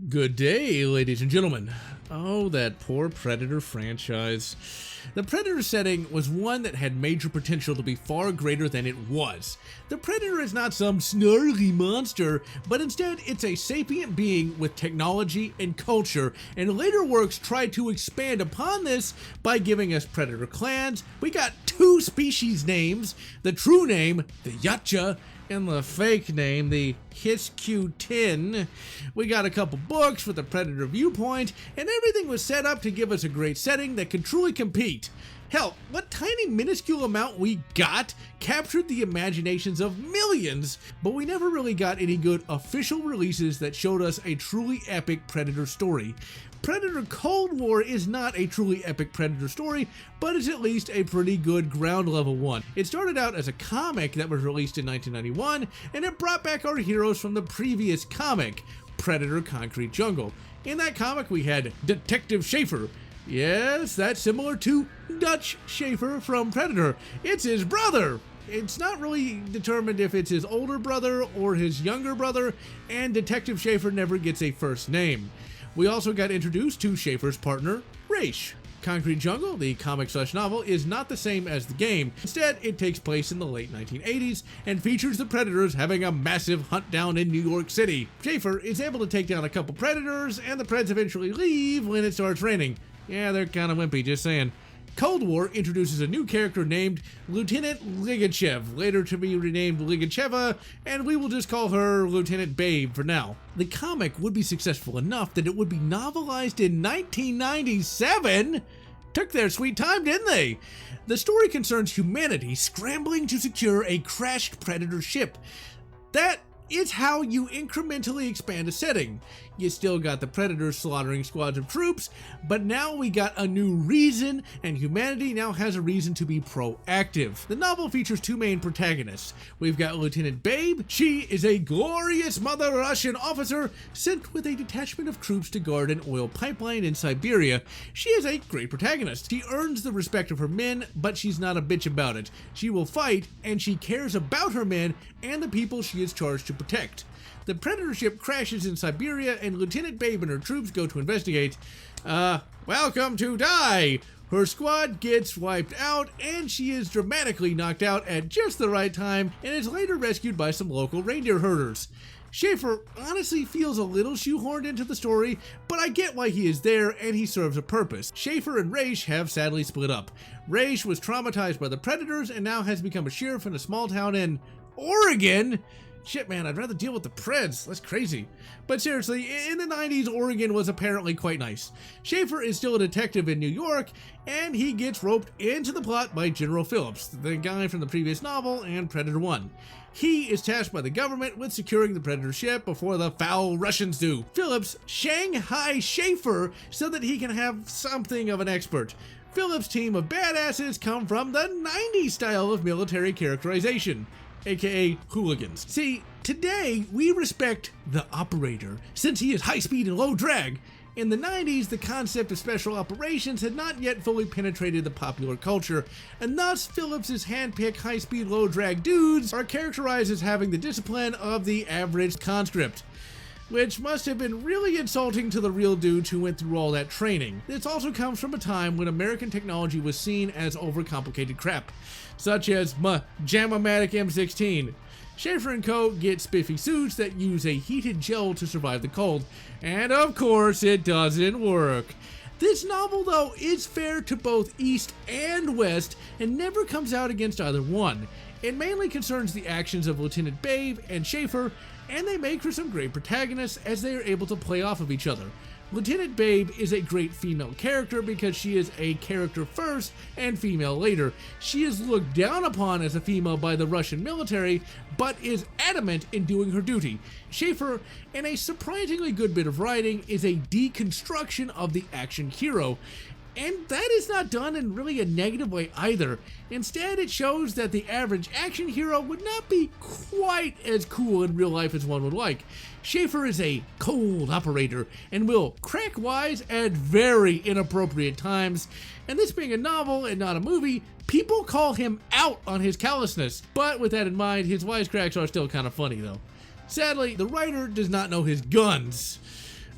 Good day, ladies and gentlemen. Oh, that poor Predator franchise. The Predator setting was one that had major potential to be far greater than it was. The Predator is not some snarly monster, but instead it's a sapient being with technology and culture, and later works tried to expand upon this by giving us Predator clans. We got two species names, the true name, the Yacha, and the fake name, the Hisq-10. We got a couple books with the Predator viewpoint, and everything was set up to give us a great setting that could truly compete. Hell, what tiny minuscule amount we got captured the imaginations of millions, but we never really got any good official releases that showed us a truly epic Predator story. Predator Cold War is not a truly epic Predator story, but is at least a pretty good ground level one. It started out as a comic that was released in 1991, and it brought back our heroes from the previous comic, Predator Concrete Jungle. In that comic we had Detective Schaefer. Yes, that's similar to Dutch Schaefer from Predator. It's his brother! It's not really determined if it's his older brother or his younger brother, and Detective Schaefer never gets a first name. We also got introduced to Schaefer's partner, Raish. Concrete Jungle, the comic/novel, is not the same as the game. Instead, it takes place in the late 1980s and features the Predators having a massive hunt down in New York City. Schaefer is able to take down a couple Predators, and the Preds eventually leave when it starts raining. Yeah, they're kind of wimpy, just saying. Cold War introduces a new character named Lieutenant Ligachev, later to be renamed Ligacheva, and we will just call her Lieutenant Babe for now. The comic would be successful enough that it would be novelized in 1997? Took their sweet time, didn't they? The story concerns humanity scrambling to secure a crashed Predator ship. That is how you incrementally expand a setting. You still got the Predators slaughtering squads of troops, but now we got a new reason, and humanity now has a reason to be proactive. The novel features two main protagonists. We've got Lieutenant Babe. She is a glorious Mother Russian officer sent with a detachment of troops to guard an oil pipeline in Siberia. She is a great protagonist. She earns the respect of her men, but she's not a bitch about it. She will fight, and she cares about her men and the people she is charged to protect. The Predator ship crashes in Siberia, and Lieutenant Babe and her troops go to investigate. Welcome to die! Her squad gets wiped out, and she is dramatically knocked out at just the right time, and is later rescued by some local reindeer herders. Schaefer honestly feels a little shoehorned into the story, but I get why he is there, and he serves a purpose. Schaefer and Raish have sadly split up. Raish was traumatized by the Predators, and now has become a sheriff in a small town in Oregon. Shit, man, I'd rather deal with the Preds. That's crazy. But seriously, in the 90s, Oregon was apparently quite nice. Schaefer is still a detective in New York, and he gets roped into the plot by General Phillips, the guy from the previous novel and Predator 1. He is tasked by the government with securing the Predator ship before the foul Russians do. Phillips Shanghai Schaefer so that he can have something of an expert. Phillips' team of badasses come from the 90s style of military characterization, aka hooligans. See, today we respect the operator, since he is high speed and low drag. In the 90s, the concept of special operations had not yet fully penetrated the popular culture, and thus Phillips' hand-picked high-speed, low-drag dudes are characterized as having the discipline of the average conscript, which must have been really insulting to the real dudes who went through all that training. This also comes from a time when American technology was seen as overcomplicated crap, such as Jam-O-Matic M16. Schaefer and co. get spiffy suits that use a heated gel to survive the cold, and of course it doesn't work. This novel, though, is fair to both East and West, and never comes out against either one. It mainly concerns the actions of Lieutenant Babe and Schaefer, and they make for some great protagonists as they are able to play off of each other. Lieutenant Babe is a great female character because she is a character first and female later. She is looked down upon as a female by the Russian military, but is adamant in doing her duty. Schaefer, in a surprisingly good bit of writing, is a deconstruction of the action hero. And that is not done in really a negative way either. Instead, it shows that the average action hero would not be quite as cool in real life as one would like. Schaefer is a cold operator and will crack wise at very inappropriate times. And this being a novel and not a movie, people call him out on his callousness. But with that in mind, his wisecracks are still kind of funny though. Sadly, the writer does not know his guns.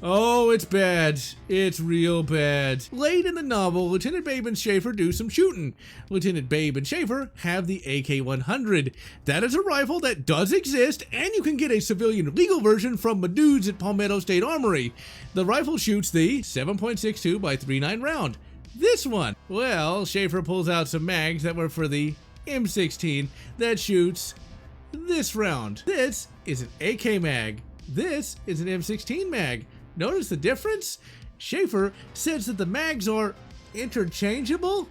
Oh, it's bad. It's real bad. Late in the novel, Lieutenant Babe and Schaefer do some shooting. Lieutenant Babe and Schaefer have the AK-100. That is a rifle that does exist, and you can get a civilian legal version from my dudes at Palmetto State Armory. The rifle shoots the 7.62 by 39 round. This one. Well, Schaefer pulls out some mags that were for the M16 that shoots this round. This is an AK mag. This is an M16 mag. Notice the difference? Schaefer says that the mags are interchangeable?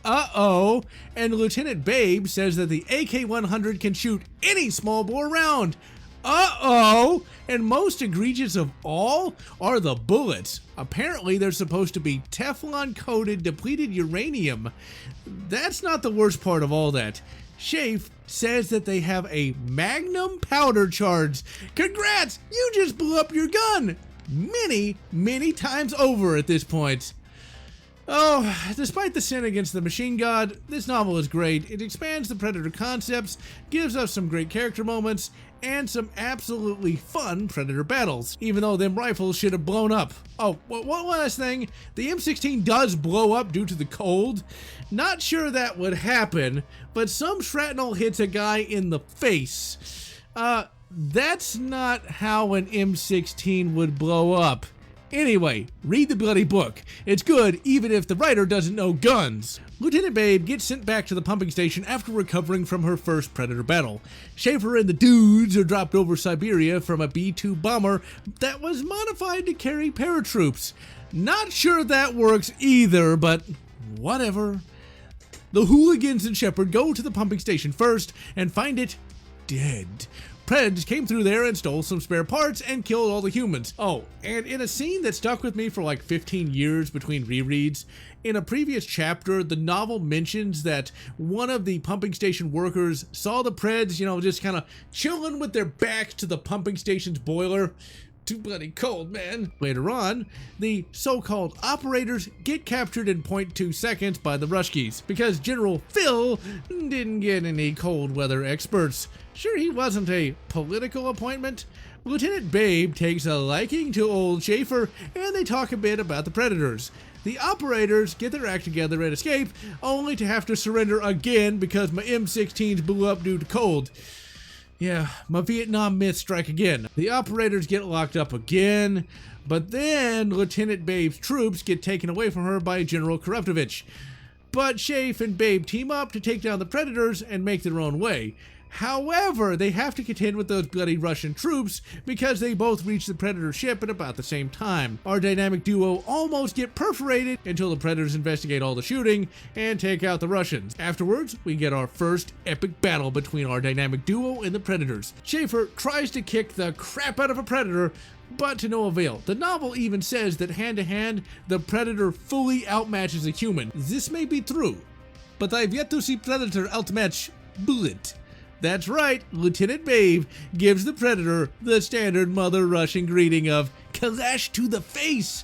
Uh-oh. And Lieutenant Babe says that the AK-100 can shoot any small bore round. Uh-oh. And most egregious of all are the bullets. Apparently they're supposed to be Teflon-coated depleted uranium. That's not the worst part of all that. Schaefer says that they have a magnum powder charge. Congrats! You just blew up your gun! Many times over at this point. Oh, despite the sin against the machine god, this novel is great. It expands the Predator concepts, gives us some great character moments, and some absolutely fun Predator battles, even though them rifles should have blown up. Oh, one last thing. The M16 does blow up due to the cold. Not sure that would happen, but some shrapnel hits a guy in the face. That's not how an M16 would blow up. Anyway, read the bloody book. It's good even if the writer doesn't know guns. Lieutenant Babe gets sent back to the pumping station after recovering from her first Predator battle. Schaefer and the dudes are dropped over Siberia from a B-2 bomber that was modified to carry paratroops. Not sure that works either, but whatever. The hooligans and Shepard go to the pumping station first and find it dead. Preds came through there and stole some spare parts and killed all the humans. Oh, and in a scene that stuck with me for like 15 years between rereads, in a previous chapter, the novel mentions that one of the pumping station workers saw the Preds, just kind of chilling with their backs to the pumping station's boiler. Too bloody cold, man. Later on, the so-called operators get captured in 0.2 seconds by the Ruskies because General Phil didn't get any cold weather experts. Sure, he wasn't a political appointment. Lieutenant Babe takes a liking to old Schaefer, and they talk a bit about the Predators. The operators get their act together and escape, only to have to surrender again because my M16s blew up due to cold. Yeah, my Vietnam myths strike again. The operators get locked up again, but then Lieutenant Babe's troops get taken away from her by General Koruptovich. But Schaefer and Babe team up to take down the Predators and make their own way. However, they have to contend with those bloody Russian troops because they both reach the Predator ship at about the same time. Our dynamic duo almost get perforated until the Predators investigate all the shooting and take out the Russians. Afterwards, we get our first epic battle between our dynamic duo and the Predators. Schaefer tries to kick the crap out of a Predator, but to no avail. The novel even says that hand-to-hand, the Predator fully outmatches a human. This may be true, but I've yet to see Predator outmatch Bullet. That's right, Lieutenant Babe gives the Predator the standard mother Russian greeting of Kalash to the face.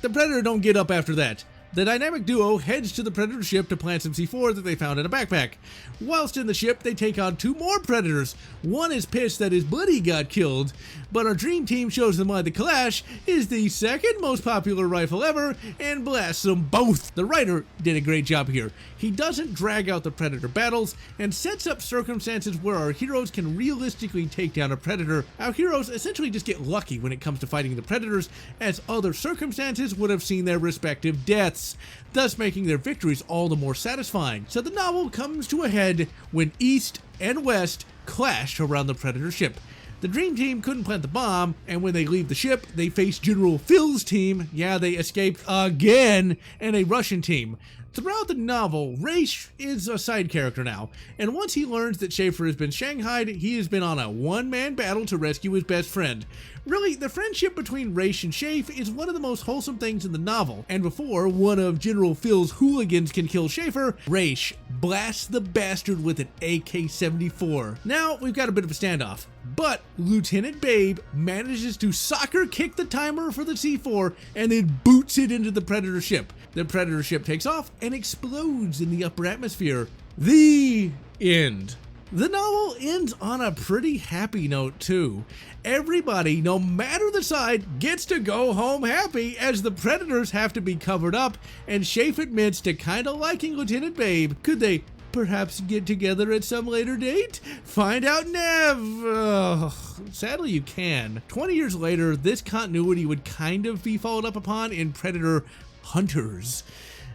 The Predator don't get up after that. The dynamic duo heads to the Predator ship to plant some C4 that they found in a backpack. Whilst in the ship, they take on 2 more Predators. One is pissed that his buddy got killed, but our dream team shows them why the Kalash is the second most popular rifle ever and blasts them both. The writer did a great job here. He doesn't drag out the Predator battles and sets up circumstances where our heroes can realistically take down a Predator. Our heroes essentially just get lucky when it comes to fighting the Predators, as other circumstances would have seen their respective deaths, thus making their victories all the more satisfying. So the novel comes to a head when East and West clash around the Predator ship. The Dream Team couldn't plant the bomb, and when they leave the ship, they face General Phil's team. Yeah, they escaped again, and a Russian team. Throughout the novel, Raish is a side character now, and once he learns that Schaefer has been shanghaied, he has been on a one-man battle to rescue his best friend. Really, the friendship between Raish and Schaefer is one of the most wholesome things in the novel, and before one of General Phil's hooligans can kill Schaefer, Raish blasts the bastard with an AK-74. Now, we've got a bit of a standoff, but Lieutenant Babe manages to soccer kick the timer for the C4 and then boots it into the Predator ship. The Predator ship takes off and explodes in the upper atmosphere. The end. The novel ends on a pretty happy note too. Everybody, no matter the side, gets to go home happy as the predators have to be covered up, and Shafe admits to kinda liking Lieutenant Babe. Could they perhaps get together at some later date? Find out never. Sadly, you can. 20 years later, this continuity would kind of be followed up upon in Predator Hunters.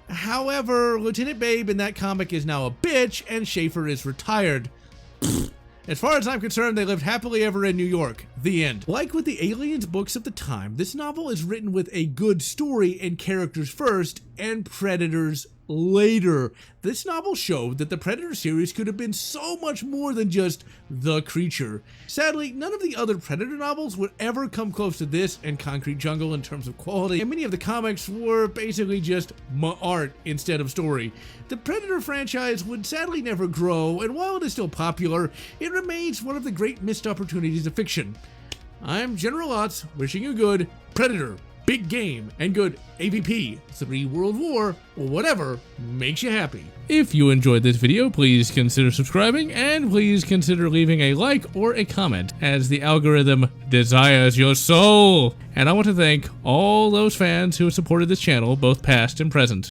However, Lieutenant Babe in that comic is now a bitch, and Schaefer is retired. As far as I'm concerned, they lived happily ever in New York. The end. Like with the Aliens books of the time, this novel is written with a good story and characters first, and predators later. This novel showed that the Predator series could have been so much more than just the creature. Sadly, none of the other Predator novels would ever come close to this and Concrete Jungle in terms of quality, and many of the comics were basically just art instead of story. The Predator franchise would sadly never grow, and while it is still popular, it remains one of the great missed opportunities of fiction. I'm General Otz, wishing you good Predator, big game, and good AVP, 3 World War, or whatever makes you happy. If you enjoyed this video, please consider subscribing, and please consider leaving a like or a comment, as the algorithm desires your soul. And I want to thank all those fans who have supported this channel, both past and present.